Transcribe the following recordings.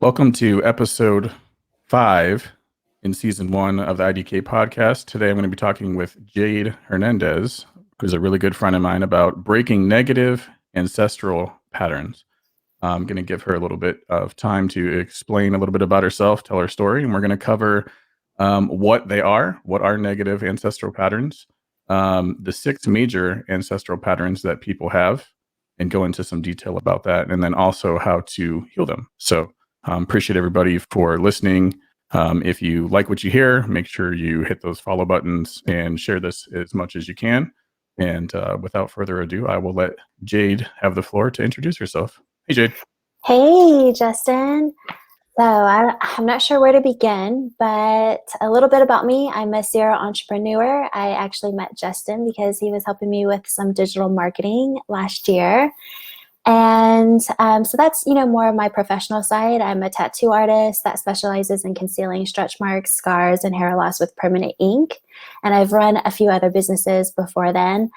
Welcome to episode 5 in season 1 of the IDK podcast. Today I'm going to be talking with Jade Hernandez, who's a really good friend of mine, about breaking negative ancestral patterns. I'm going to give her a little bit of time to explain a little bit about herself, tell her story, and we're going to cover what are negative ancestral patterns, the 6 major ancestral patterns that people have, and go into some detail about that, and then also how to heal them. So appreciate everybody for listening. If you like what you hear, make sure you hit those follow buttons and share this as much as you can. And without further ado, I will let Jade have the floor to introduce herself. Hey, Jade. Hey, Justin. So I'm not sure where to begin, but a little bit about me. I'm a serial entrepreneur. I actually met Justin because he was helping me with some digital marketing last year. And so that's, more of my professional side. I'm a tattoo artist that specializes in concealing stretch marks, scars, and hair loss with permanent ink. And I've run a few other businesses before then.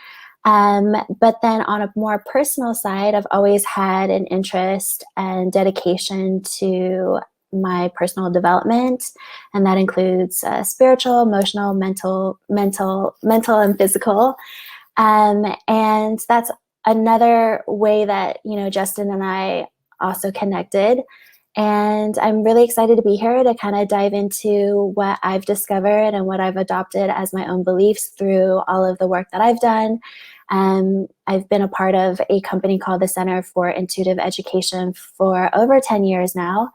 But then on a more personal side, I've always had an interest and dedication to my personal development. And that includes spiritual, emotional, mental, and physical. And that's another way that, Justin and I also connected. And I'm really excited to be here to kind of dive into what I've discovered and what I've adopted as my own beliefs through all of the work that I've done. I've been a part of a company called the Center for Intuitive Education for over 10 years now.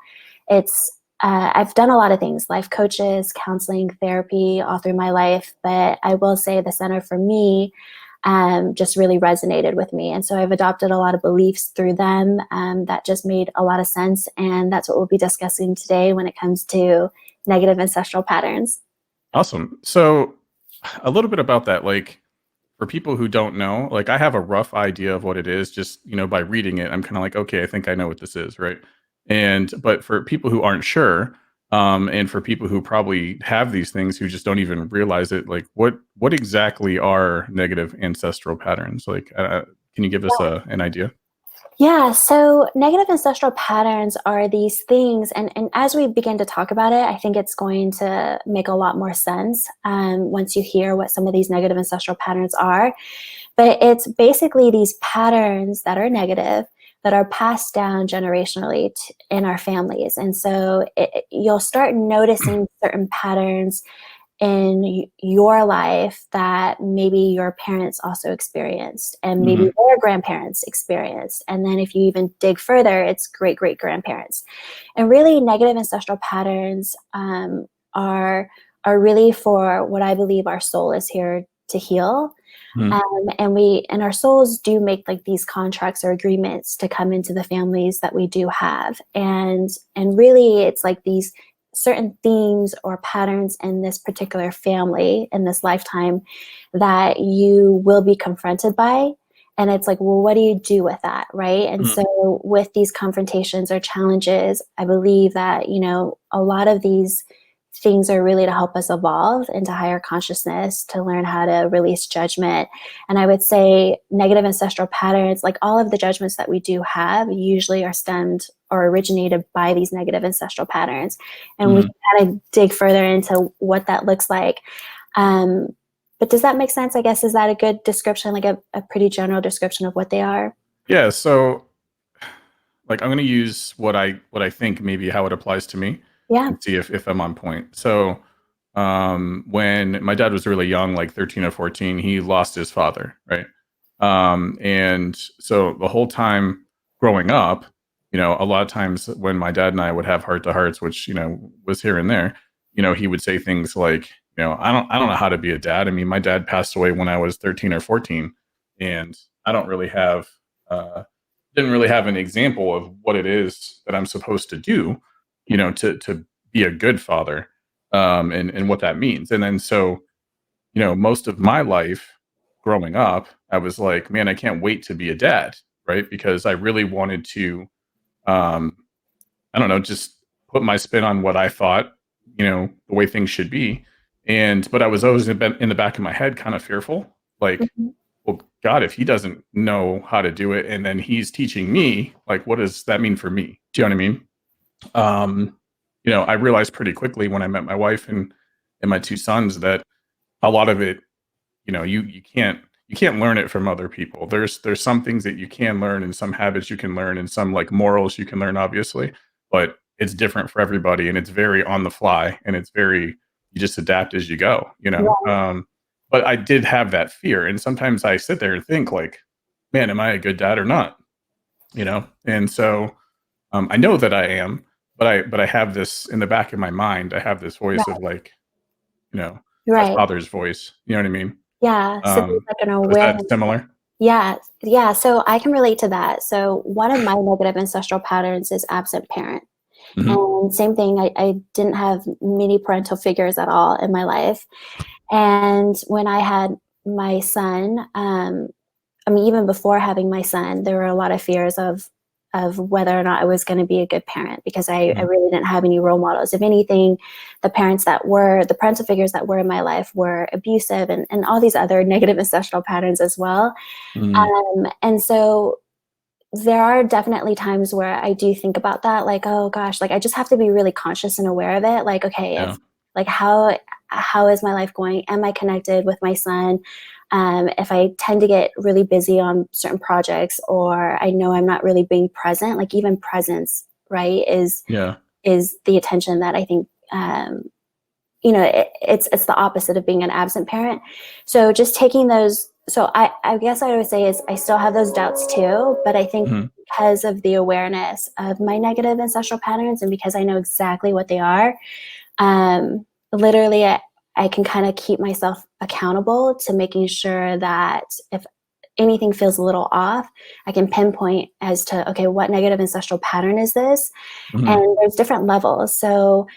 I've done a lot of things, life coaches, counseling, therapy, all through my life. But I will say the center for me just really resonated with me. And so I've adopted a lot of beliefs through them that just made a lot of sense. And that's what we'll be discussing today when it comes to negative ancestral patterns. Awesome. So a little bit about that, for people who don't know, I have a rough idea of what it is, just, by reading it, I'm kind of like, okay, I think I know what this is, right? But for people who aren't sure, and for people who probably have these things who just don't even realize it, what exactly are negative ancestral patterns? Can you give us an idea? Yeah, so negative ancestral patterns are these things, and as we begin to talk about it, I think it's going to make a lot more sense once you hear what some of these negative ancestral patterns are. But it's basically these patterns that are negative that are passed down generationally in our families. And so you'll start noticing certain patterns in your life that maybe your parents also experienced and maybe their grandparents experienced. And then if you even dig further, it's great-great-grandparents. And really negative ancestral patterns are really for what I believe our soul is here to heal. And our souls do make these contracts or agreements to come into the families that we do have. And really it's these certain themes or patterns in this particular family in this lifetime that you will be confronted by. And it's well, what do you do with that, right? And so with these confrontations or challenges, I believe that, a lot of these things are really to help us evolve into higher consciousness, to learn how to release judgment. And I would say negative ancestral patterns, all of the judgments that we do have, usually are stemmed or originated by these negative ancestral patterns. And we can kind of dig further into what that looks like. But does that make sense? I guess, is that a good description, a pretty general description of what they are? Yeah. So I'm going to use what I think maybe how it applies to me. Yeah. And see if I'm on point. So when my dad was really young, 13 or 14, he lost his father, right? And so the whole time growing up, a lot of times when my dad and I would have heart-to-hearts, which, was here and there, he would say things like, I don't know how to be a dad. I mean, my dad passed away when I was 13 or 14, and I don't really have didn't really have an example of what it is that I'm supposed to do, to be a good father, and what that means. And then so, most of my life growing up, I was like, man, I can't wait to be a dad, right? Because I really wanted to, um, I don't know, just put my spin on what I thought, the way things should be. But I was always in the back of my head, kind of fearful, well, God, if he doesn't know how to do it, and then he's teaching me, what does that mean for me? Do you know what I mean? um, I realized pretty quickly when I met my wife and my two sons that a lot of it, you can't learn it from other people. There's some things that you can learn and some habits you can learn and some like morals you can learn, obviously, but it's different for everybody and it's very on the fly and it's very you just adapt as you go. Right. But I did have that fear, and sometimes I sit there and think like, man, am I a good dad or not? And so I know that I am, but I have this in the back of my mind. I have this voice of Right. like, you know, my Right. father's voice. You know what I mean? Yeah. So there's like an Was that awareness. similar? Yeah. Yeah. So I can relate to that. So one of my negative ancestral patterns is absent parent. Hmm. And same thing, I didn't have many parental figures at all in my life. And when I had my son, I mean, even before having my son, there were a lot of fears of whether or not I was going to be a good parent because I Hmm. really didn't have any role models. If anything, the parental figures that were in my life were abusive and all these other negative ancestral patterns as well. Hmm. And so there are definitely times where I do think about that, like, oh gosh, like I just have to be really conscious and aware of it. Like, okay, Yeah. if like how is my life going? Am I connected with my son? If I tend to get really busy on certain projects, or I know I'm not really being present, like even presence, right, Yeah. is the attention that I think it's the opposite of being an absent parent. So just taking those, so I guess I would say is I still have those doubts too, but I think Hmm. because of the awareness of my negative ancestral patterns and because I know exactly what they are, literally I can kind of keep myself accountable to making sure that if anything feels a little off, I can pinpoint as to, okay, what negative ancestral pattern is this? Hmm. And there's different levels. So,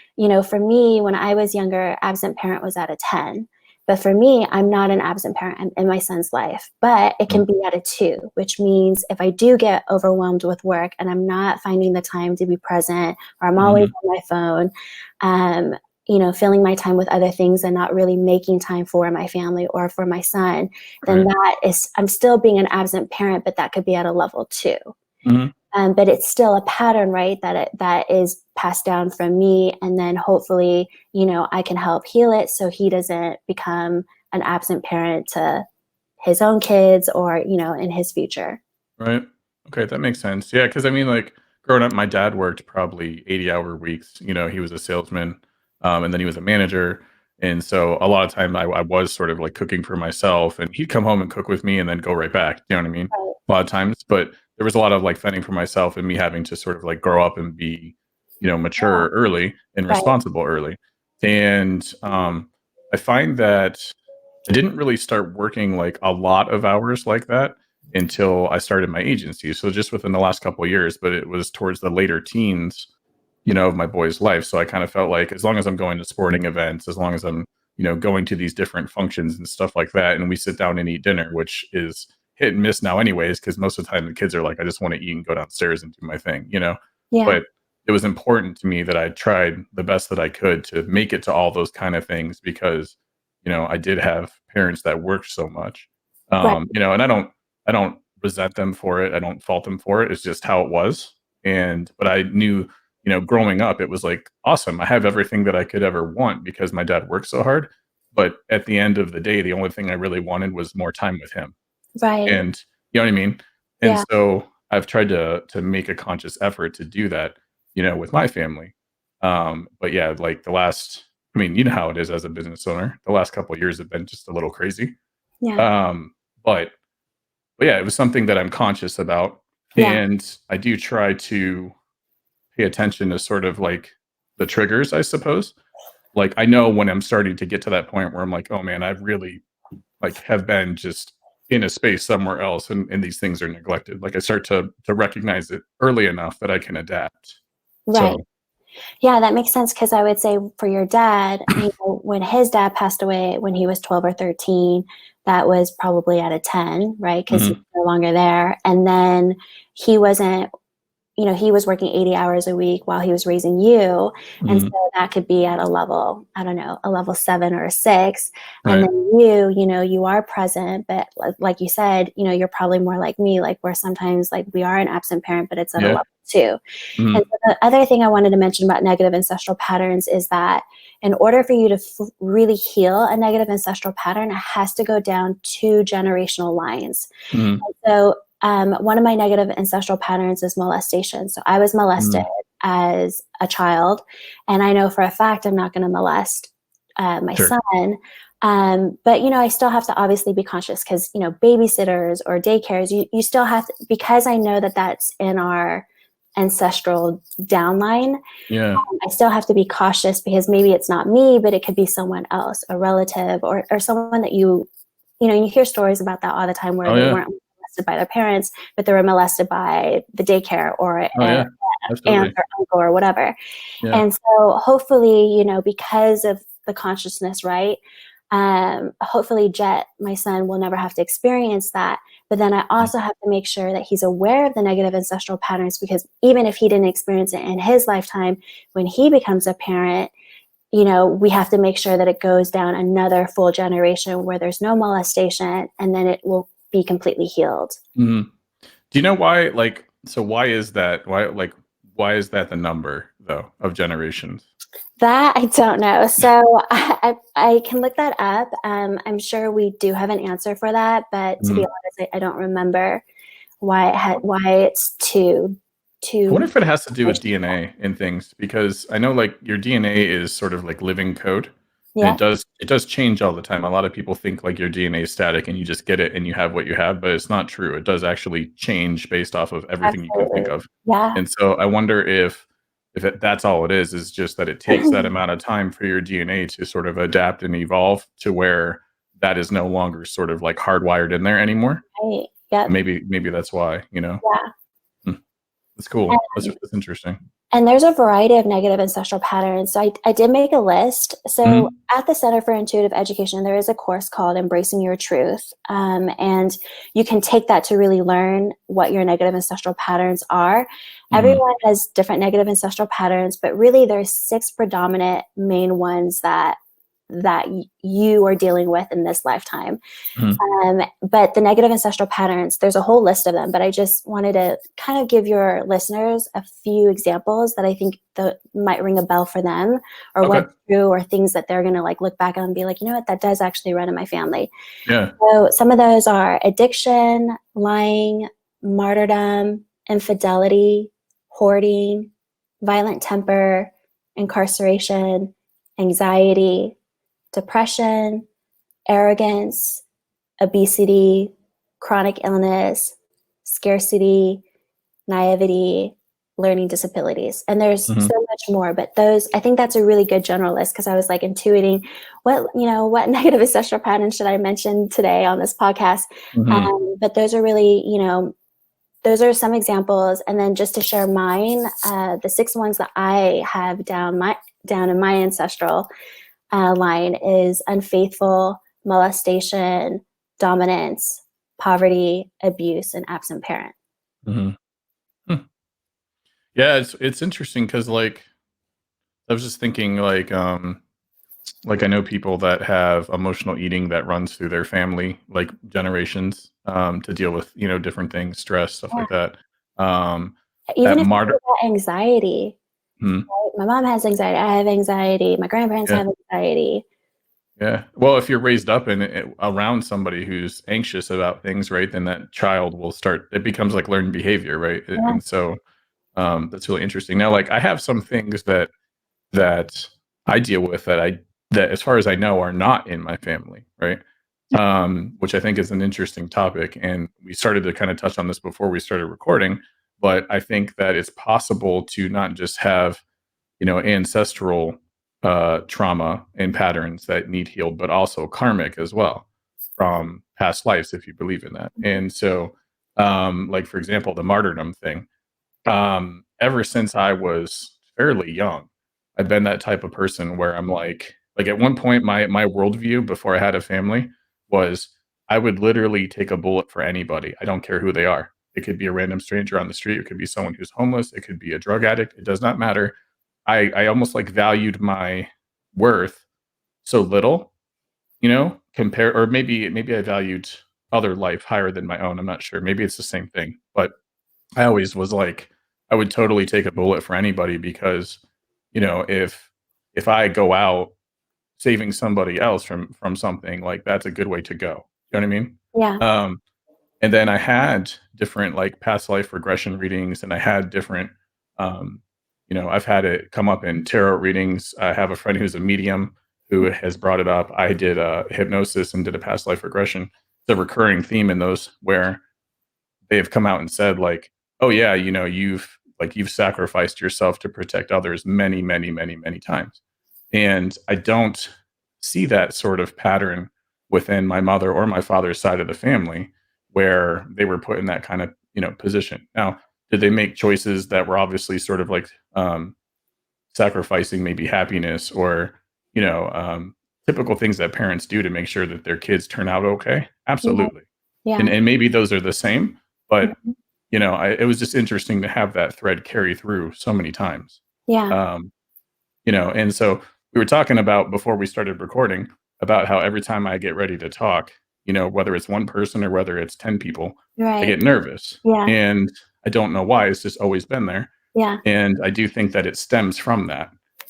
for me, when I was younger, absent parent was at a 10. But for me, I'm not an absent parent in my son's life, but it can be at a 2, which means if I do get overwhelmed with work and I'm not finding the time to be present, or I'm always Hmm. on my phone, um, filling my time with other things and not really making time for my family or for my son, then Right. I'm still being an absent parent, but that could be at a level 2. Hmm. But it's still a pattern, right? That is passed down from me, and then hopefully, I can help heal it so he doesn't become an absent parent to his own kids or in his future. Right. Okay, that makes sense. Yeah, because I mean, like growing up, my dad worked probably 80-hour weeks. He was a salesman, and then he was a manager, and so a lot of time I was sort of like cooking for myself, and he'd come home and cook with me, and then go right back. You know what I mean? Right. A lot of times, but there was a lot of like fending for myself, and me having to sort of like grow up and be, Yeah. mature early and Right. responsible early, and I find that I didn't really start working like a lot of hours like that until I started my agency. So just within the last couple of years, but it was towards the later teens, of my boy's life. So I kind of felt like as long as I'm going to sporting events, as long as I'm, going to these different functions and stuff like that, and we sit down and eat dinner, which is hit and miss now anyways, because most of the time the kids are like, I just want to eat and go downstairs and do my thing. Yeah. But it was important to me that I tried the best that I could to make it to all those kind of things because I did have parents that worked so much. Right. And I don't resent them for it. I don't fault them for it. It's just how it was. But I knew, growing up, it was like awesome. I have everything that I could ever want because my dad worked so hard. But at the end of the day, the only thing I really wanted was more time with him. Right. And you know what I mean? And Yeah. so I've tried to make a conscious effort to do that, with my family. But yeah, like I mean, you know how it is as a business owner. The last couple of years have been just a little crazy. Yeah. Um, but but yeah, it was something that I'm conscious about. Yeah. And I do try to pay attention to sort of like the triggers, I suppose. Like I know when I'm starting to get to that point where I'm like, oh man, I've really like have been just in a space somewhere else and these things are neglected. Like I start to recognize it early enough that I can adapt. Right. So Yeah, that makes sense because I would say for your dad, when his dad passed away when he was 12 or 13, that was probably at a 10, right? Because he's mhm, no longer there. And then he wasn't he was working 80 hours a week while he was raising you. And Mhm. so that could be at a level, I don't know, a level 7 or a 6. And Right. then you are present, but like you said, you're probably more like me, like where sometimes like we are an absent parent, but it's at a Yeah. level 2. And Mhm. so the other thing I wanted to mention about negative ancestral patterns is that in order for you to really heal a negative ancestral pattern, it has to go down 2 generational lines. Mhm. So one of my negative ancestral patterns is molestation. So I was molested Mhm. as a child, and I know for a fact I'm not going to molest my Sure. son. But I still have to obviously be conscious because babysitters or daycares, you still have to, because I know that that's in our ancestral downline. Yeah. I still have to be cautious because maybe it's not me, but it could be someone else, a relative, or someone that you hear stories about that all the time where Oh, they yeah. weren't molested by their parents, but they were molested by the daycare or Oh, an yeah. aunt Absolutely. or uncle or whatever. Yeah. And so hopefully, because of the consciousness, right? Hopefully Jet, my son, will never have to experience that. But then I Mhm. also have to make sure that he's aware of the negative ancestral patterns, because even if he didn't experience it in his lifetime, when he becomes a parent, we have to make sure that it goes down another full generation where there's no molestation, and then it will be completely healed. Mhm. Do you know why, like, so why is that? Why is that the number, though, of generations? That I don't know. So I can look that up. I'm sure we do have an answer for that, but to be Mhm. honest, I don't remember why it's I wonder two. if it has to do with DNA and things, because I know, like, your DNA is sort of like living code, and Yeah, it does change all the time. A lot of people think like your DNA is static and you just get it and you have what you have, but it's not true. It does actually change based off of everything you can think absolutely. of. Yeah. And so I wonder if that's all it is just that it takes that amount of time for your DNA to sort of adapt and evolve to where that is no longer sort of like hardwired in there anymore. Right. Yep. Maybe that's why, you know. Yeah. Hmm, that's cool. That's interesting. And there's a variety of negative ancestral patterns. So I did make a list. So Mhm. at the Center for Intuitive Education, there is a course called Embracing Your Truth. And you can take that to really learn what your negative ancestral patterns are. Mhm. Everyone has different negative ancestral patterns, but really there's 6 predominant main ones that you are dealing with in this lifetime. Mhm. But the negative ancestral patterns, there's a whole list of them, but I just wanted to kind of give your listeners a few examples that I think that might ring a bell for them, or Okay. what's true, or things that they're going to like look back on and be like, what, that does actually run in my family. Yeah. So some of those are addiction, lying, martyrdom, infidelity, hoarding, violent temper, incarceration, anxiety, depression, arrogance, obesity, chronic illness, scarcity, naivety, learning disabilities. And there's Mhm. so much more, but those, I think that's a really good general list, because I was like intuiting what negative ancestral patterns should I mention today on this podcast. Mhm. But those are really, those are some examples. And then just to share mine, the 6 ones that I have down in my ancestral line is unfaithful, molestation, dominance, poverty, abuse, and absent parent. Mhm. Hmm. Yeah, it's interesting because I was just thinking like I know people that have emotional eating that runs through their family, like generations, to deal with, different things, stress, stuff Yeah. like that. Um, that Even if you martyr think about anxiety, mhm. right? My mom has anxiety. I have anxiety. My grandparents Yeah. have anxiety. Yeah. Well, if you're raised up and around somebody who's anxious about things, right, then that child will start. It becomes like learned behavior, right? Yeah. And so that's really interesting. Now, like I have some things that I deal with that, as far as I know, are not in my family, right? Which I think is an interesting topic, and we started to kind of touch on this before we started recording. But I think that it's possible to not just have ancestral trauma and patterns that need healed, but also karmic as well from past lives, if you believe in that. And so, like for example, the martyrdom thing. Ever since I was fairly young, I've been that type of person where I'm like at one point, my worldview before I had a family was I would literally take a bullet for anybody. I don't care who they are. It could be a random stranger on the street. It could be someone who's homeless. It could be a drug addict. It does not matter. I almost like valued my worth so little, compare, or maybe I valued other life higher than my own. I'm not sure. Maybe it's the same thing, but I always was like, I would totally take a bullet for anybody because, if I go out saving somebody else from something, like that's a good way to go. You know what I mean? Yeah. Um, and then I had different like past life regression readings, and I had different, um, I've had it come up in tarot readings. I have a friend who's a medium who has brought it up. I did hypnosis and did a past life regression. It's a recurring theme in those where they've come out and said like, oh yeah, you've sacrificed yourself to protect others many, many, many, many times. And I don't see that sort of pattern within my mother or my father's side of the family where they were put in that kind of, position. Now, did they make choices that were obviously sort of like sacrificing maybe happiness or, you know, um, typical things that parents do to make sure that their kids turn out okay? Yeah. Absolutely. And Yeah. and maybe those are the same, but Mhm. it was just interesting to have that thread carry through so many times. Yeah. Um, and so we were talking about before we started recording about how every time I get ready to talk, whether it's one person or whether it's 10 people, I Right. get nervous. Yeah. And I don't know why. It's just always been there. Yeah. And I do think that it stems from that,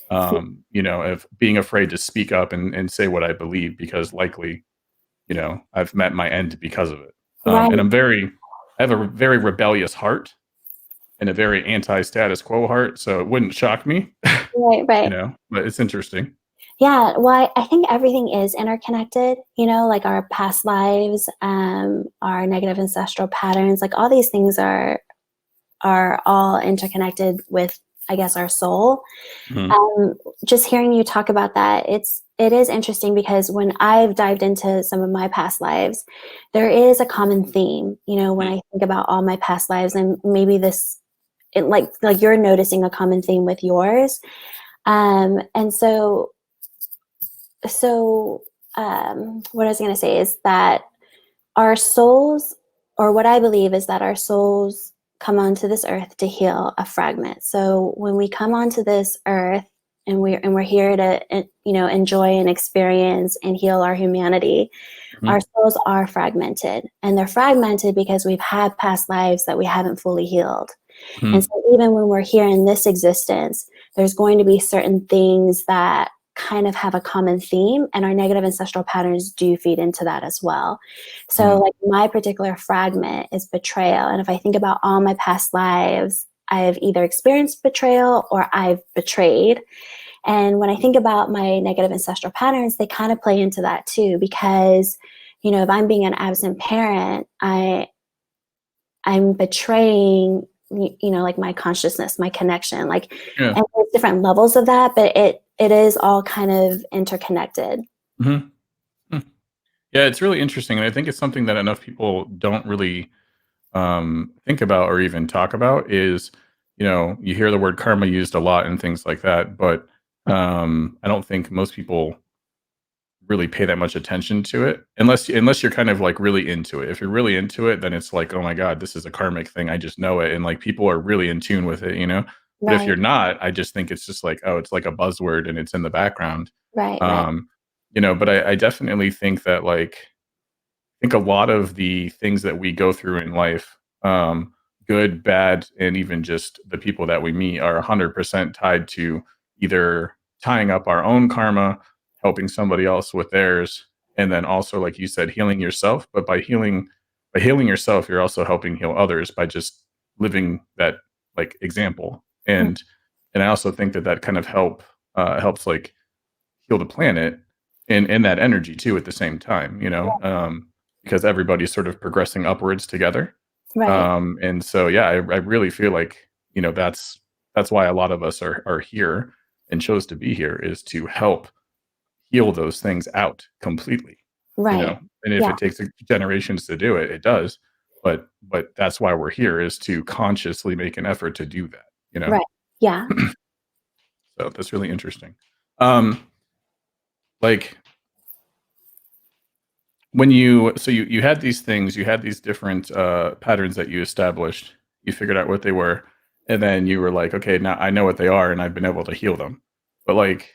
of being afraid to speak up and say what I believe because likely, I've met my end because of it. And Right. I have a very rebellious heart and a very anti status quo heart. So it wouldn't shock me, Right. Right. but it's interesting. Yeah, well, I think everything is interconnected, like our past lives, our negative ancestral patterns, like all these things are all interconnected with, I guess, our soul. Mhm. Um, just hearing you talk about that, it is interesting because when I've dived into some of my past lives, there is a common theme, when I think about all my past lives, and maybe like you're noticing a common theme with yours. And what I was going to say is that our souls, or what I believe is that our souls come onto this earth to heal a fragment. So when we come onto this earth and we're here to enjoy and experience and heal our humanity, our Mhm. souls are fragmented, and they're fragmented because we've had past lives that we haven't fully healed. And Mhm. so even when we're here in this existence, there's going to be certain things that kind of have a common theme, and our negative ancestral patterns do feed into that as well. So Mhm. like my particular fragment is betrayal. And if I think about all my past lives, I've either experienced betrayal or I've betrayed. And when I think about my negative ancestral patterns, they kind of play into that too, because, if I'm being an absent parent, I'm betraying, like my consciousness, my connection, like, Yeah. and there's different levels of that, but it is all kind of interconnected. Mhm. Hmm. Yeah, it's really interesting, and I think it's something that enough people don't really think about or even talk about. Is you hear the word karma used a lot and things like that, but I don't think most people really pay that much attention to it unless you're kind of like really into it. If you're really into it, then it's like, oh my god, this is a karmic thing. I just know it, and like people are really in tune with it. But if Right, you're not, I just think it's just like, oh, it's like a buzzword and it's in the background. right, right, Um, but I definitely think that like think a lot of the things that we go through in life, good, bad, and even just the people that we meet are 100% tied to either tying up our own karma, helping somebody else with theirs, and then also, like you said, healing yourself. But by healing yourself, you're also helping heal others by just living that like example. mm, And I also think that kind of helps like heal the planet and that energy too at the same time, because everybody's sort of progressing upwards together. right, And so, yeah, I really feel like, that's why a lot of us are here and chose to be here is to help heal those things out completely, right. and if Yeah, it takes generations to do it, it does. But that's why we're here is to consciously make an effort to do that, right. Yeah. so that's really interesting. Um, like when you had these things, you had these different patterns that you established. You figured out what they were, and then you were like, okay, now I know what they are, and I've been able to heal them. But like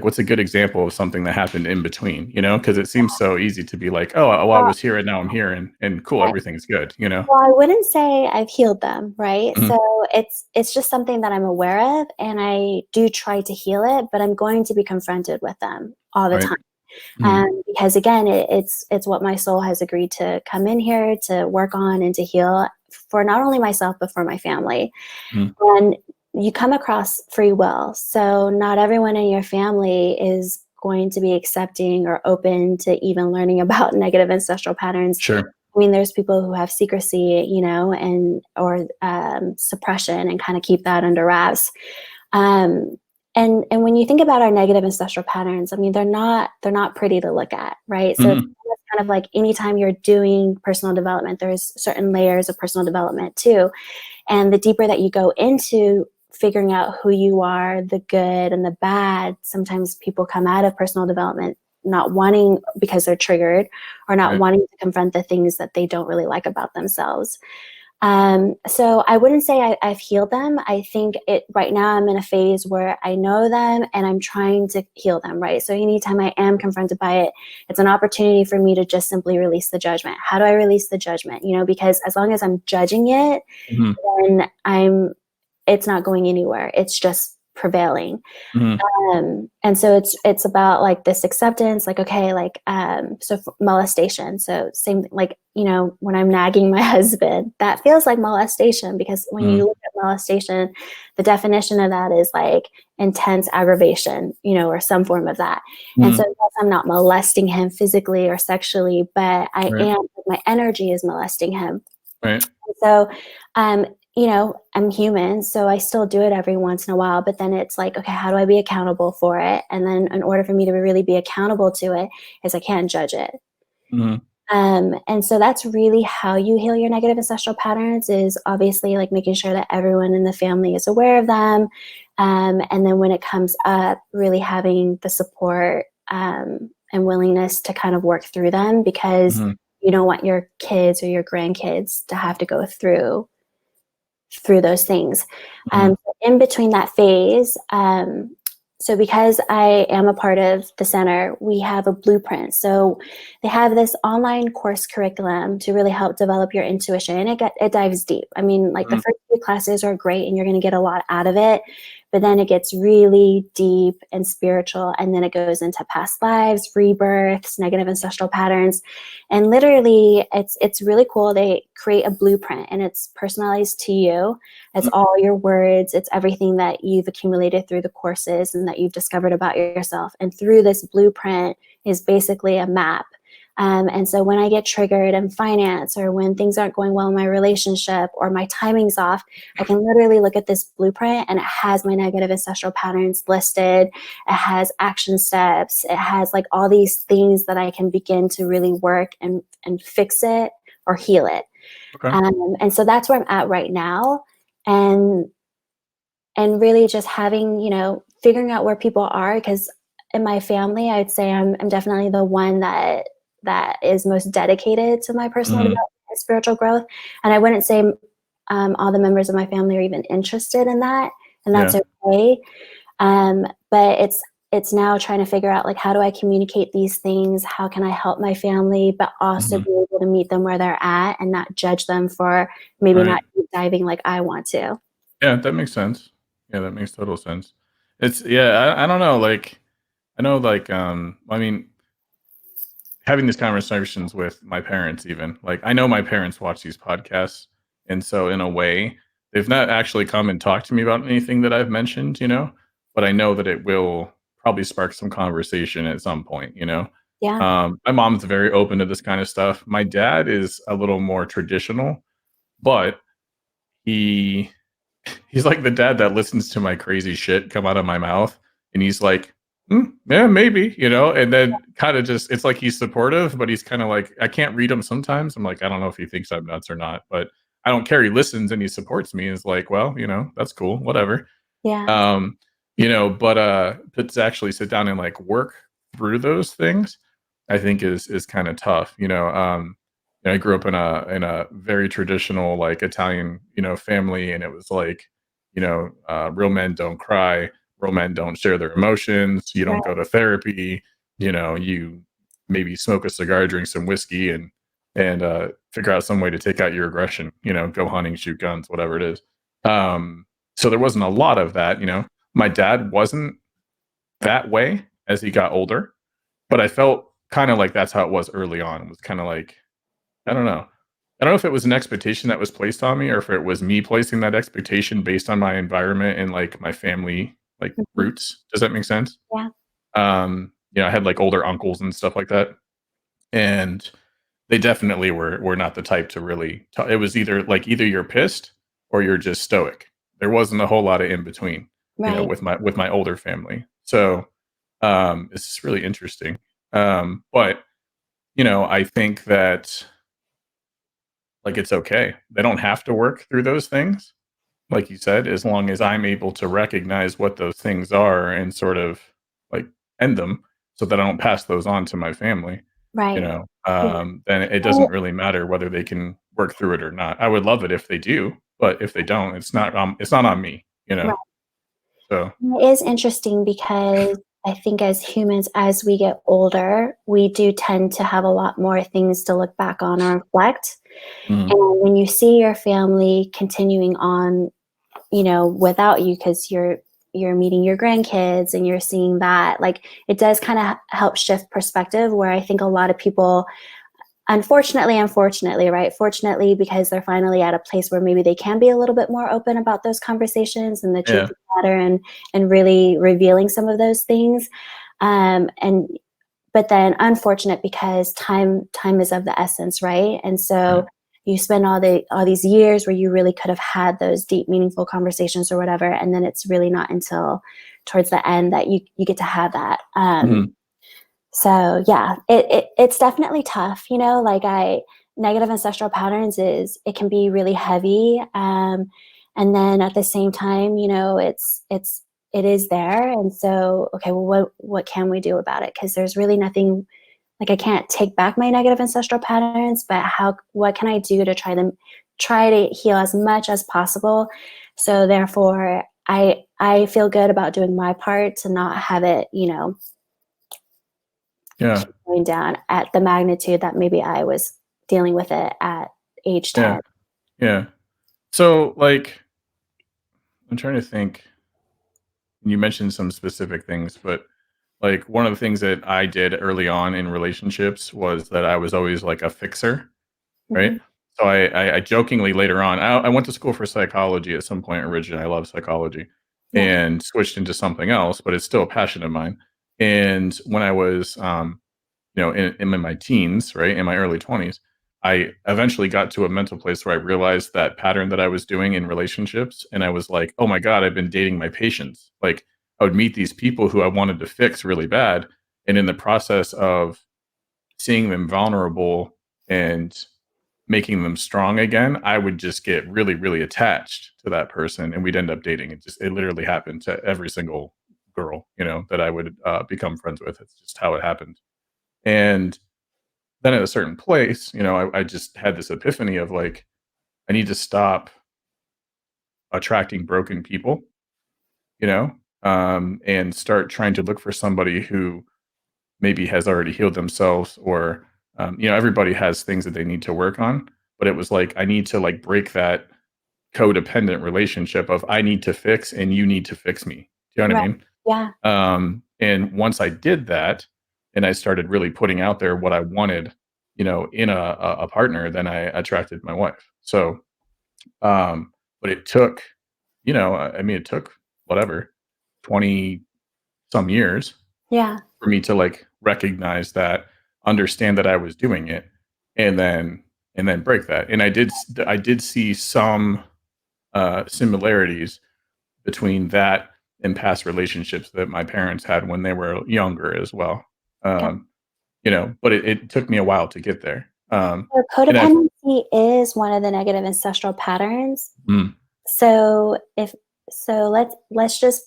what's a good example of something that happened in between? Because it seems so easy to be like, oh, well, I Well, was here and now I'm here, and cool, right. everything's good. Well, I wouldn't say I've healed them, right? Mhm. So it's just something that I'm aware of, and I do try to heal it, but I'm going to be confronted with them all the Right. time. Mhm. Because again, it's what my soul has agreed to come in here to work on and to heal for not only myself but for my family. Mhm. And you come across free will, so not everyone in your family is going to be accepting or open to even learning about negative ancestral patterns. Sure. I mean, there's people who have secrecy, and or suppression, and kind of keep that under wraps. Um, and when you think about our negative ancestral patterns, I mean, they're not pretty to look at, right? So it's Mhm. kind of like anytime you're doing personal development, there's certain layers of personal development too. And the deeper that you go into figuring out who you are, the good and the bad, sometimes people come out of personal development not wanting, because they're triggered, or not Right. wanting to confront the things that they don't really like about themselves. So I wouldn't say I've healed them. I think right now I'm in a phase where I know them and I'm trying to heal them, right? So anytime I am confronted by it, it's an opportunity for me to just simply release the judgment. How do I release the judgment? Because as long as I'm judging it, Mhm. then it's not going anywhere. It's just prevailing. Mhm. And so it's about like this acceptance, like, okay, like, so molestation. So same, like, when I'm nagging my husband, that feels like molestation, because when you Mhm. look at molestation, the definition of that is like intense aggravation, or some form of that. And so Mhm. yes, I'm not molesting him physically or sexually, but Right. my energy is molesting him. Right. So, um, I'm human, so I still do it every once in a while, but then it's like, okay, how do I be accountable for it? And then in order for me to really be accountable to it, is I can't judge it. Mhm. And so that's really how you heal your negative ancestral patterns, is obviously like making sure that everyone in the family is aware of them. And then when it comes up, really having the support, and willingness to kind of work through them, because Mhm. you don't want your kids or your grandkids to have to go through those things. Mhm. In between that phase, so because I am a part of the center, we have a blueprint. So they have this online course curriculum to really help develop your intuition, and it dives deep. I mean, like, the Mhm. first few classes are great, and you're going to get a lot out of it, but then it gets really deep and spiritual, and then it goes into past lives, rebirths, negative ancestral patterns, and literally, it's really cool. They create a blueprint, and it's personalized to you. It's Mhm. all your words. It's everything that you've accumulated through the courses and that you've discovered about yourself. And through this blueprint is basically a map. And so when I get triggered in finance, or when things aren't going well in my relationship, or my timing's off, I can literally look at this blueprint, and it has my negative ancestral patterns listed. It has action steps. It has like all these things that I can begin to really work and fix it or heal it. Okay. And so that's where I'm at right now. And really just having, figuring out where people are, because in my family, I'd say I'm definitely the one that is most dedicated to my personal Mhm. development and spiritual growth. And I wouldn't say all the members of my family are even interested in that, and that's Yeah. okay. But it's now trying to figure out, like, how do I communicate these things? How can I help my family, but also Mhm. be able to meet them where they're at and not judge them for maybe Right. not deep diving like I want to. Yeah, that makes sense. Yeah, that makes total sense. I don't know, like, I know, like, I mean, having these conversations with my parents even, like, I know my parents watch these podcasts, and so in a way, they've not actually come and talked to me about anything that I've mentioned, but I know that it will probably spark some conversation at some point. Yeah. My mom's very open to this kind of stuff. My dad is a little more traditional, but he he's like the dad that listens to my crazy shit come out of my mouth, and he's like, yeah, maybe, and then kind of just, it's like he's supportive, but he's kind of like, I can't read him sometimes. I'm like, I don't know if he thinks I'm nuts or not, but I don't care. He listens and he supports me. It's like, well, that's cool, whatever. Yeah. But to actually sit down and like work through those things, I think is kind of tough. I grew up in a very traditional like Italian, family, and it was like, real men don't cry, real men don't share their emotions, you don't Right. go to therapy, you maybe smoke a cigar, drink some whiskey, and figure out some way to take out your aggression. Go hunting, shoot guns, whatever it is. So there wasn't a lot of that. My dad wasn't that way as he got older, but I felt kind of like that's how it was early on. It was kind of like, I don't know. I don't know if it was an expectation that was placed on me or if it was me placing that expectation based on my environment and like my family like Mhm. roots. Does that make sense? Yeah. I had like older uncles and stuff like that. And they definitely were not the type to really it was either you're pissed or you're just stoic. There wasn't a whole lot of in between, Right. with my older family. So it's just really interesting. But I think that like it's okay. They don't have to work through those things, like you said, as long as I'm able to recognize what those things are and sort of like end them so that I don't pass those on to my family, Right. Yeah. then it doesn't Well, really matter whether they can work through it or not. I would love it if they do, but if they don't, it's not on me. right. So It is interesting because I think as humans, as we get older, we do tend to have a lot more things to look back on or reflect. mhm. And when you see your family continuing on, without you, because you're meeting your grandkids and you're seeing that, like it does kind of help shift perspective. Where I think a lot of people, unfortunately, right? Fortunately, because they're finally at a place where maybe they can be a little bit more open about those conversations and the truth Yeah, of the matter, and really revealing some of those things. And but then unfortunate because time is of the essence, right? And yeah, so you spend all these years where you really could have had those deep, meaningful conversations or whatever, and then it's really not until towards the end that you get to have that. mhm, So yeah, it's definitely tough, like negative ancestral patterns is it can be really heavy. And then at the same time, it is there. And so, okay, well, what can we do about it? Because there's really nothing, like I can't take back my negative ancestral patterns, but what can I do to try to heal as much as possible? So therefore I feel good about doing my part to not have it, yeah, keep going down at the magnitude that maybe I was dealing with it at age yeah, 10. yeah. So like, I'm trying to think. You mentioned some specific things, but like one of the things that I did early on in relationships was that I was always like a fixer, right? Mhm. So I jokingly later on, I went to school for psychology at some point originally. I love psychology Yeah, and switched into something else, but it's still a passion of mine. And when I was, in my teens, right, in my early 20s, I eventually got to a mental place where I realized that pattern that I was doing in relationships. And I was like, oh my God, I've been dating my patients. Like, I would meet these people who I wanted to fix really bad. And in the process of seeing them vulnerable and making them strong again, I would just get really, really attached to that person and we'd end up dating. It literally happened to every single girl, that I would become friends with. It's just how it happened. And then at a certain place, I just had this epiphany of like, I need to stop attracting broken people, you know, and start trying to look for somebody who maybe has already healed themselves or, everybody has things that they need to work on. But it was like, I need to like break that codependent relationship of I need to fix and you need to fix me. Do you know what right. I mean? Yeah, And once I did that and I started really putting out there what I wanted, in a partner, then I attracted my wife. So, but it took, it took whatever, 20 some years yeah, for me to like recognize that, understand that I was doing it, and then break that. And I did see some similarities between that and past relationships that my parents had when they were younger as well. yeah. Um, but it took me a while to get there. So And I've codependency is one of the negative ancestral patterns. mm, So let's just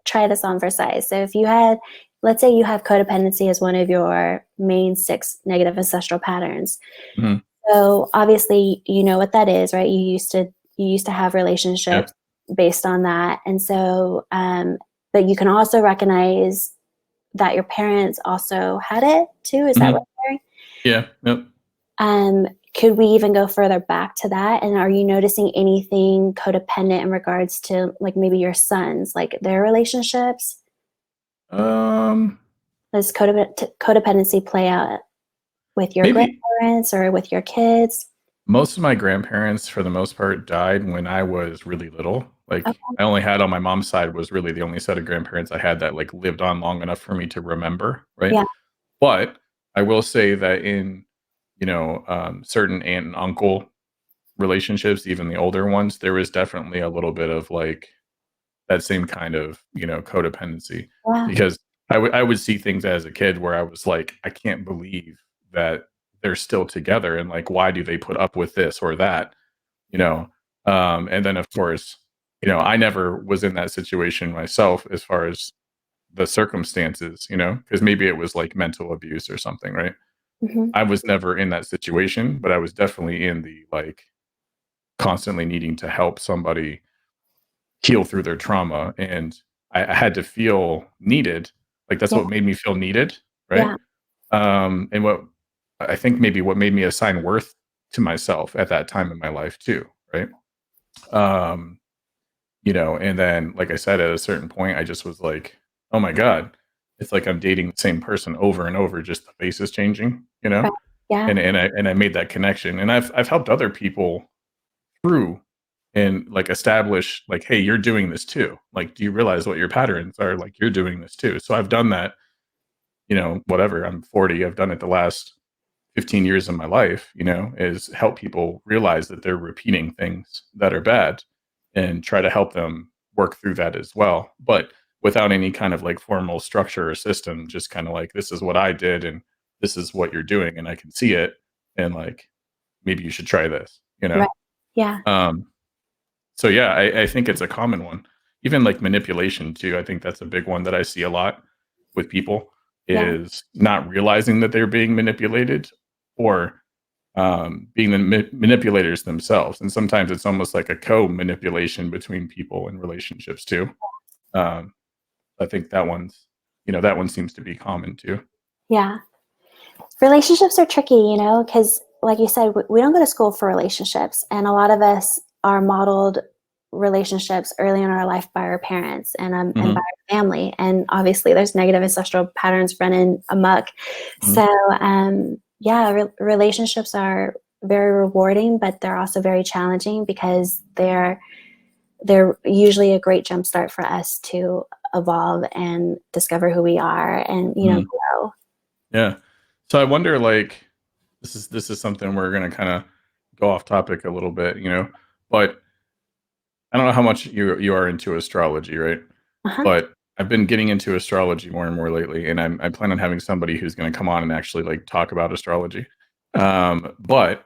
try this on for size. So if you had let's say you have codependency as one of your main 6 negative ancestral patterns. Mhm. So obviously, you know what that is, right? You used to have Yeah. relationships based on that, and so, but you can also recognize that your parents also had it too. Is that what Mhm. I'm hearing? Yeah. Yep. Could we even go further back to that? And are you noticing anything codependent in regards to like maybe your sons, like their relationships? Um, Does codependency play out with your maybe grandparents or with your kids? most of my grandparents, for the most part, died when I was really little. Like, Okay. I only had on my mom's side was really the only set of grandparents I had that, like, lived on long enough for me to remember, right? Yeah. But I will say that in, certain aunt and uncle relationships, even the older ones, there was definitely a little bit of, like, that same kind of, codependency Yeah. because I would see things as a kid where I was like, "I can't believe that they're still together, and, like, why do they put up with this or that?" You know? And then, of course, I never was in that situation myself as far as the circumstances, because maybe it was, like, mental abuse or something, right? Mhm. I was never in that situation, but I was definitely in the, like, constantly needing to help somebody heal through their trauma, and I had to feel needed. Like, that's Yeah. what made me feel needed, right? Yeah. And what I think maybe what made me assign worth to myself at that time in my life too, right? Um, and then, like I said, at a certain point, I just was like, "Oh my god, it's like I'm dating the same person over and over, just the face is changing," Right. Yeah. and I made that connection, and I've helped other people through and like establish like, hey, you're doing this too. Like, do you realize what your patterns are? Like, you're doing this too. So I've done that, whatever. I'm 40. I've done it the last 15 years of my life, is help people realize that they're repeating things that are bad and try to help them work through that as well. But without any kind of like formal structure or system, just kind of like, this is what I did and this is what you're doing. And I can see it. And like, maybe you should try this. Right. Yeah. Um, so yeah, I think it's a common one. Even like manipulation too. I think that's a big one that I see a lot with people Yeah. is not realizing that they're being manipulated or being the manipulators themselves. And sometimes it's almost like a co-manipulation between people in relationships too. Um, I think that one seems to be common too. Yeah. Relationships are tricky, because like you said, we don't go to school for relationships, and a lot of us are modeled relationships early in our life by our parents and by Hmm. our family, and obviously there's negative ancestral patterns running amok. Hmm. So yeah, relationships are very rewarding, but they're also very challenging because they're usually a great jumpstart for us to evolve and discover who we are and Hmm. grow. Yeah. So I wonder, like, this is something we're gonna kind of go off topic a little bit, but I don't know how much you are into astrology, right? Uh-huh. But I've been getting into astrology more and more lately, and I plan on having somebody who's going to come on and actually like talk about astrology. But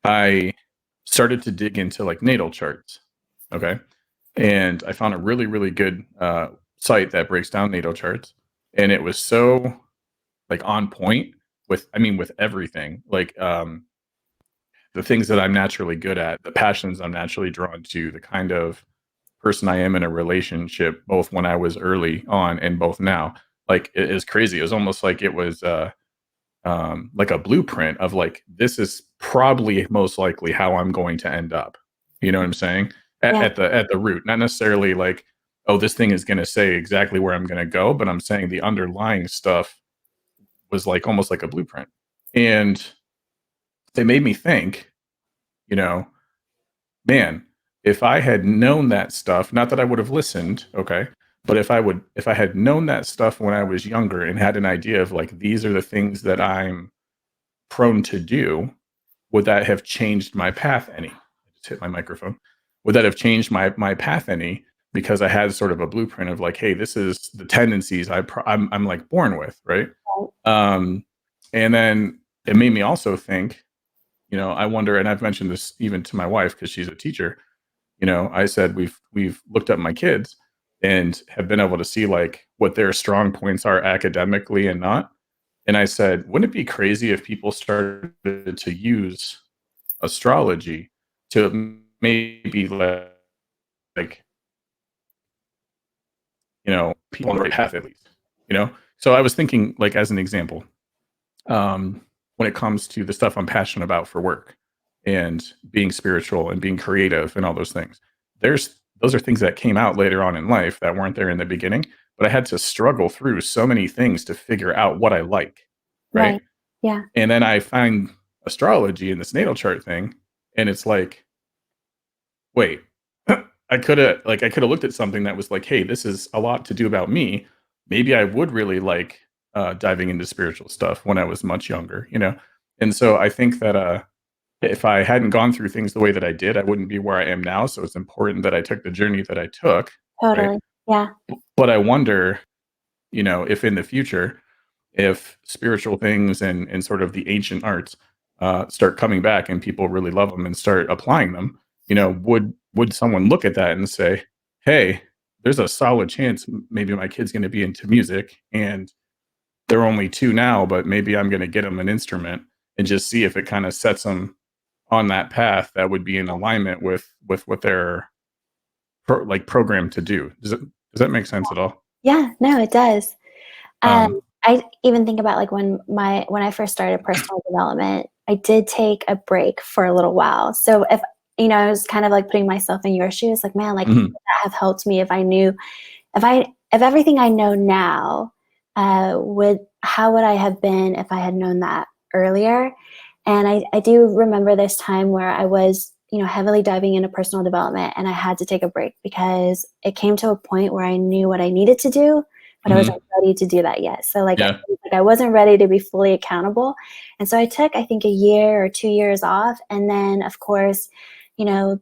I started to dig into like natal charts, okay, and I found a really really good site that breaks down natal charts, and it was so like on point with with everything like the things that I'm naturally good at, the passions I'm naturally drawn to, the kind of person I am in a relationship, both when I was early on and both now. Like it is crazy. It was almost like it was like a blueprint of like this is probably most likely how I'm going to end up. You know what I'm saying? At, Yeah. at the root, not necessarily like, oh, this thing is going to say exactly where I'm going to go, but I'm saying the underlying stuff was like almost like a blueprint, and they made me think, you know, man, if I had known that stuff, not that I would have listened, okay, but if I had known that stuff when I was younger and had an idea of like these are the things that I'm prone to do, would that have changed my path any? I just hit my microphone. Would that have changed my path any? Because I had sort of a blueprint of like, hey, this is the tendencies I'm like born with, right? Um, and then it made me also think, I wonder, and I've mentioned this even to my wife because she's a teacher. I said we've looked at my kids, and have been able to see like what their strong points are academically and not. And I said, wouldn't it be crazy if people started to use astrology to maybe like people on the right path at least, you know? So I was thinking, like, as an example, when it comes to the stuff I'm passionate about for work and being spiritual and being creative and all those things, those are things that came out later on in life that weren't there in the beginning, but I had to struggle through so many things to figure out what I like, right? Right. Yeah. And then I find astrology in this natal chart thing, and it's like, wait, I could have looked at something that was like, hey, this is a lot to do about me. Maybe I would really like diving into spiritual stuff when I was much younger, you know? And so I think that if I hadn't gone through things the way that I did, I wouldn't be where I am now. So it's important that I took the journey that I took, right? Totally. Yeah. But I wonder, if in the future, if spiritual things and sort of the ancient arts start coming back and people really love them and start applying them, would someone look at that and say, "Hey, there's a solid chance maybe my kid's going to be into music, and they're only 2 now, but maybe I'm going to get them an instrument and just see if it kind of sets them on that path that would be in alignment with what they're programmed to do." Does that make sense at all? Yeah. No, it does. Um, Um, I even think about like when I first started personal development, I did take a break for a little while. So if I was kind of like putting myself in your shoes, like, man, like would mhm, that have helped me if I knew if everything I know now, would how would I have been if I had known that earlier? And I do remember this time where I was, heavily diving into personal development and I had to take a break because it came to a point where I knew what I needed to do, but I wasn't mhm, ready to do that yet. So yeah, I wasn't ready to be fully accountable. And so I took, I think, a year or 2 years off. And then of course, you know,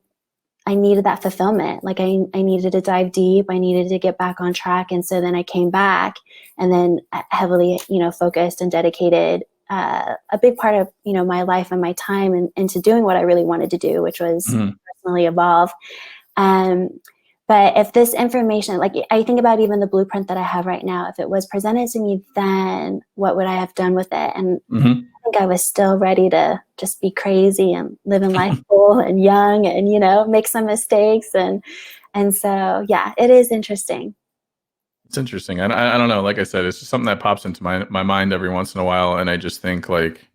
I needed that fulfillment. Like I needed to dive deep. I needed to get back on track. And so then I came back and then heavily, focused and dedicated a big part of, my life and my time into doing what I really wanted to do, which was mhm, personally evolve. Um, but if this information, like I think about even the blueprint that I have right now, if it was presented to me then, what would I have done with it? And mhm. I think I was still ready to just be crazy and live in life full and young and, make some mistakes. And so, yeah, it is interesting. It's interesting. I don't know. Like I said, it's just something that pops into my mind every once in a while, and I just think like,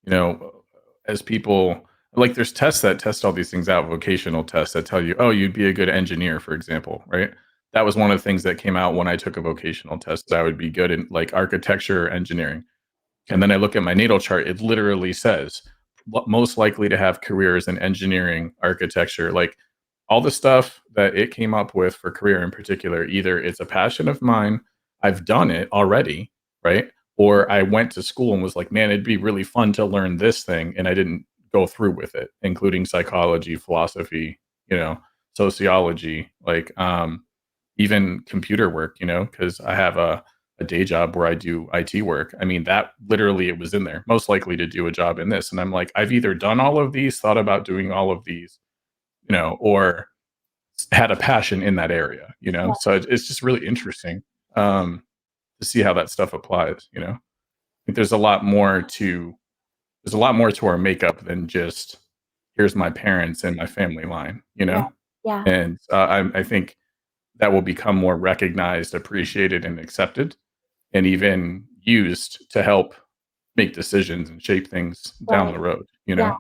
you know, as people like, there's tests that test all these things out, vocational tests that tell you, oh, you'd be a good engineer, for example, right? That was one of the things that came out when I took a vocational test. I would be good in like architecture or engineering. And then I look at my natal chart, it literally says most likely to have careers in engineering, architecture, like all the stuff that it came up with for career in particular. Either it's a passion of mine, I've done it already, right? Or I went to school and was like, man, it'd be really fun to learn this thing. And I didn't go through with it, including psychology, philosophy, sociology, like even computer work, because I have a day job where I do IT work. I mean, that literally it was in there, most likely to do a job in this. And I'm like, I've either done all of these, thought about doing all of these, or had a passion in that area, So it's just really interesting to see how that stuff applies, I think there's a lot more to our makeup than just here's my parents and my family line, Yeah. Yeah. and I think that will become more recognized, appreciated, and accepted, and even used to help make decisions and shape things down Right. the road, Yeah.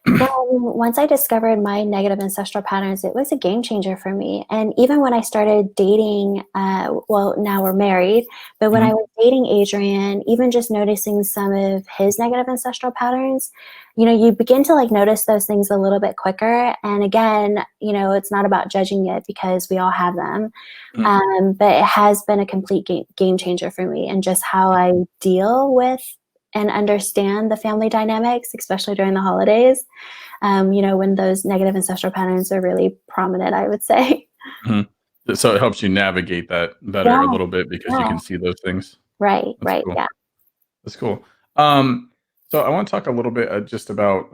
Well, once I discovered my negative ancestral patterns, it was a game changer for me. And even when I started dating, well, now we're married, but when I Mhm, was dating Adrian, even just noticing some of his negative ancestral patterns, you begin to like notice those things a little bit quicker. And again, it's not about judging it because we all have them. mhm, But it has been a complete game changer for me and just how I deal with and understand the family dynamics, especially during the holidays, when those negative ancestral patterns are really prominent, I would say. mhm. So it helps you navigate that better a Yeah, little bit because you yeah. can see those things. Right, That's right, cool. yeah. That's cool. Um, so I want to talk a little bit just about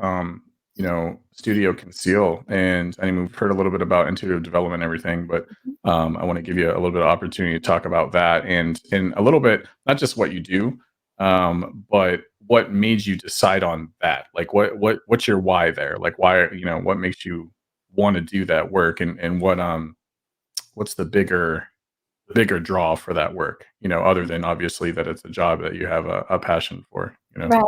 Studio Conceal. And I mean, we've heard a little bit about intuitive development and everything, but I want to give you a little bit of opportunity to talk about that and a little bit, not just what you do, but what made you decide on that? Like what's your why there? Like why, what makes you want to do that work and what's the bigger draw for that work, other than obviously that it's a job that you have a passion for. Right.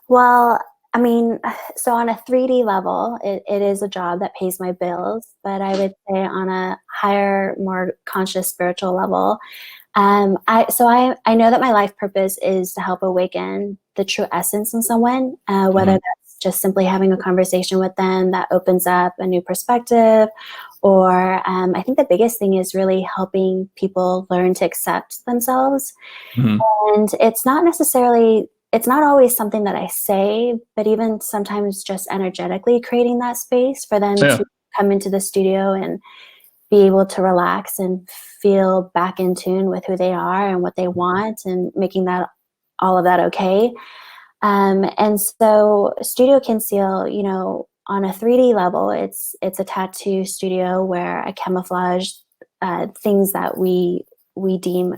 Well, I mean, so on a 3D level, it is a job that pays my bills, but I would say on a higher, more conscious spiritual level, I know that my life purpose is to help awaken the true essence in someone, whether Mhm. that's just simply having a conversation with them that opens up a new perspective, or I think the biggest thing is really helping people learn to accept themselves. Mhm. And it's not always something that I say, but even sometimes just energetically creating that space for them Yeah. to come into the studio and be able to relax and feel back in tune with who they are and what they want, and making that all of that okay. And so Studio Conceal, on a 3D level, it's a tattoo studio where I camouflage things that we deem,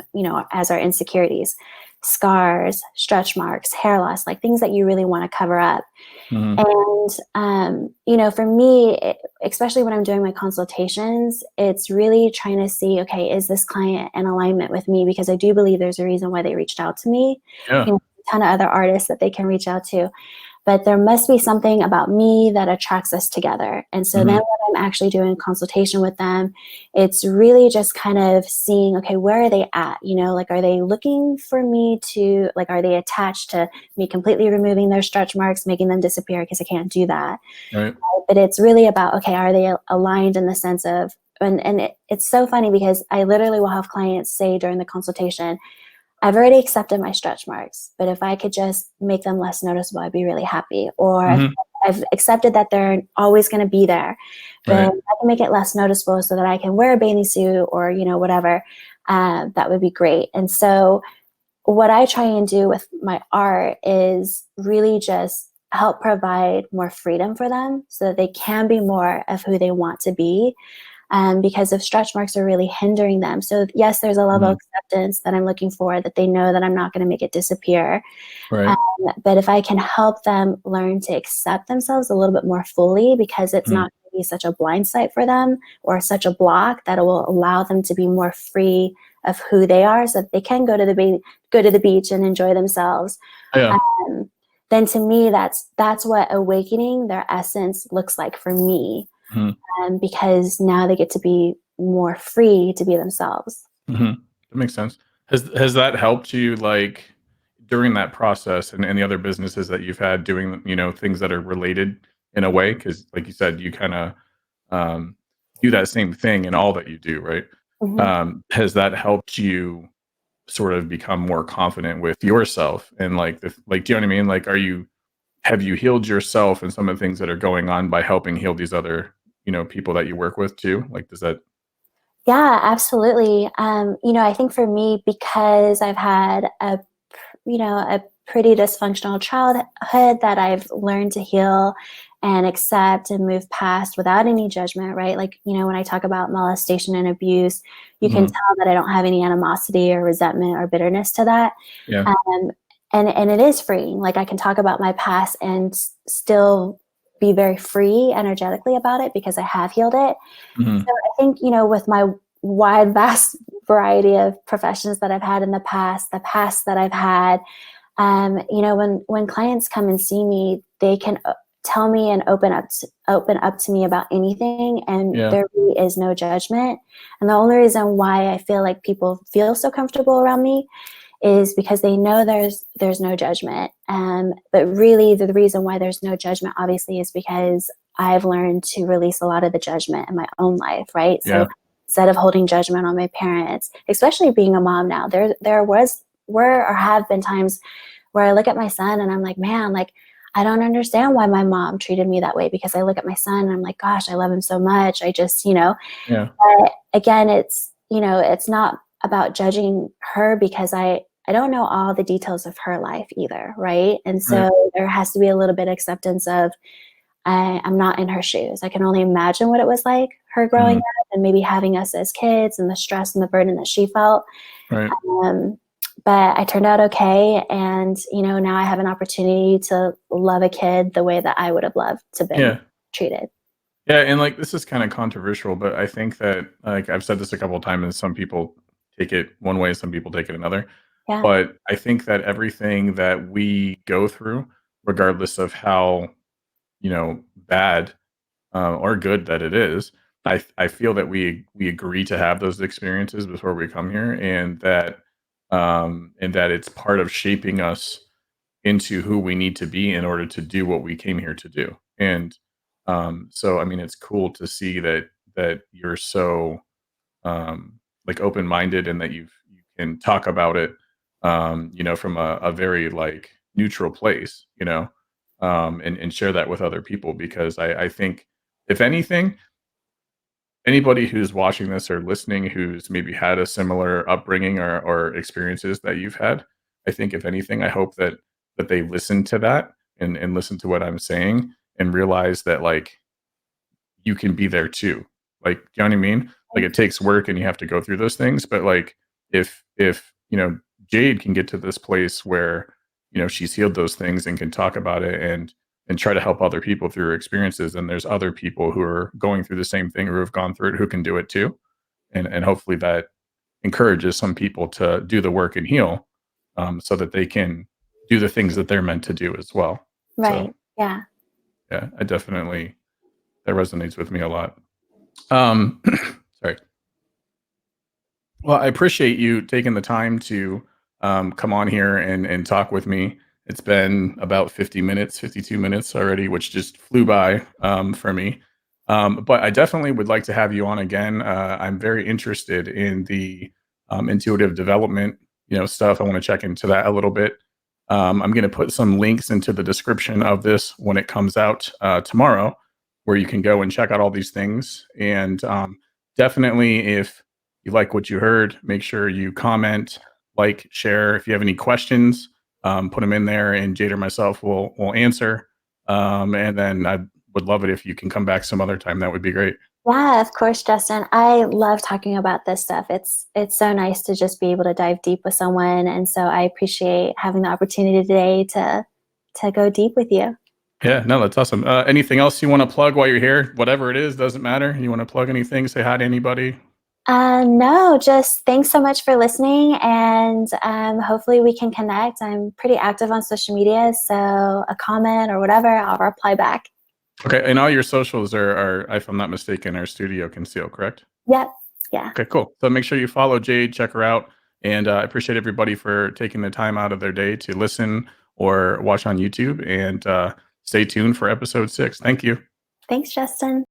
as our insecurities, scars, stretch marks, hair loss, like things that you really want to cover up. Mhm. And for me, especially when I'm doing my consultations, it's really trying to see, okay, is this client in alignment with me? Because I do believe there's a reason why they reached out to me. Yeah. A ton of other artists that they can reach out to, but there must be something about me that attracts us together. And so then Mhm. when I'm actually doing a consultation with them, it's really just kind of seeing, okay, where are they at? Like, are they looking for me to, like, are they attached to me completely removing their stretch marks, making them disappear? Because I can't do that. Right. But it's really about, okay, are they aligned in the sense of, and it's so funny because I literally will have clients say during the consultation, I've already accepted my stretch marks, but if I could just make them less noticeable, I'd be really happy. Or Mhm. I've accepted that they're always going to be there, but Right. if I can make it less noticeable so that I can wear a bathing suit or, whatever, that would be great. And so what I try and do with my art is really just help provide more freedom for them so that they can be more of who they want to be, because if stretch marks are really hindering them. So yes, there's a level of Mhm. acceptance that I'm looking for, that they know that I'm not going to make it disappear. Right. But if I can help them learn to accept themselves a little bit more fully, because it's Mhm. not going to be such a blind sight for them or such a block, that it will allow them to be more free of who they are, so that they can go to the beach and enjoy themselves. Yeah. Um, then to me, that's what awakening their essence looks like for me, Mhm. because now they get to be more free to be themselves. Mhm. That makes sense. Has that helped you, like, during that process and the other businesses that you've had doing, things that are related in a way? Because, like you said, you kinda, um, do that same thing in all that you do, right? Mhm. Has that helped you sort of become more confident with yourself and, like, do you know what I mean? Like, have you healed yourself and some of the things that are going on by helping heal these other, people that you work with too? Like, does that Yeah, absolutely. I think for me, because I've had a pretty dysfunctional childhood that I've learned to heal and accept and move past without any judgment, right? Like, when I talk about molestation and abuse, you can Mhm. tell that I don't have any animosity or resentment or bitterness to that. Yeah. Um, and it is freeing. Like, I can talk about my past and still be very free energetically about it because I have healed it. Mhm. So I think, with my wide, vast variety of professions that I've had in the past that I've had, when clients come and see me, they can tell me and open up to me about anything, and Yeah. there really is no judgment. And the only reason why I feel like people feel so comfortable around me is because they know there's no judgment. But really, the reason why there's no judgment, obviously, is because I've learned to release a lot of the judgment in my own life, right? So Yeah. instead of holding judgment on my parents, especially being a mom now, were or have been times where I look at my son and I'm like, man, like, I don't understand why my mom treated me that way, because I look at my son and I'm like, gosh, I love him so much. I just, Yeah. but again, it's not about judging her, because I don't know all the details of her life either, right? And Right. so there has to be a little bit of acceptance of, I'm not in her shoes. I can only imagine what it was like, her growing Mhm. up and maybe having us as kids and the stress and the burden that she felt. Right. Um, but I turned out okay. And, now I have an opportunity to love a kid the way that I would have loved to been Yeah. treated. Yeah, and, like, this is kinda controversial, but I think that, like, I've said this a couple of times, and some people take it one way, some people take it another. Yeah. But I think that everything that we go through, regardless of how, bad, or good that it is, I feel that we agree to have those experiences before we come here, and that it's part of shaping us into who we need to be in order to do what we came here to do. And so I mean, it's cool to see that you're so like open-minded, and that you can talk about it, from a very like neutral place, and share that with other people, because I think, if anything, anybody who's watching this or listening who's maybe had a similar upbringing or experiences that you've had, I think, if anything, I hope that they listen to that, and listen to what I'm saying, and realize that, like, you can be there too. Like, do you know what I mean? Like, it takes work and you have to go through those things, but, like, if, Jade can get to this place where, she's healed those things and can talk about it, and try to help other people through her experiences, and there's other people who are going through the same thing, or have gone through it, who can do it too. And hopefully that encourages some people to do the work and heal, so that they can do the things that they're meant to do as well. So, Right. Yeah. yeah, I definitely, that resonates with me a lot. Um, sorry. Well, I appreciate you taking the time to come on here and talk with me. It's been about 50 minutes, 52 minutes already, which just flew by for me. But I definitely would like to have you on again. I'm very interested in the intuitive development, stuff. I want to check into that a little bit. I'm going to put some links into the description of this when it comes out tomorrow, where you can go and check out all these things. And definitely, if you like what you heard, make sure you comment, like, share. If you have any questions, put them in there, and Jade or myself will answer. And then I would love it if you can come back some other time. That would be great. Yeah, of course, Justin. I love talking about this stuff. It's so nice to just be able to dive deep with someone, and so I appreciate having the opportunity today to go deep with you. Yeah, no, that's awesome. Anything else you want to plug while you're here? Whatever it is, doesn't matter. You want to plug anything? Say hi to anybody? No, just thanks so much for listening, and hopefully we can connect. I'm pretty active on social media, so a comment or whatever, I'll reply back. Okay, and all your socials are, if I'm not mistaken, are Studio Conceal, correct? Yep. Yeah. Okay, cool. So make sure you follow Jade, check her out, and I appreciate everybody for taking the time out of their day to listen or watch on YouTube. And stay tuned for episode 6. Thank you. Thanks, Justin.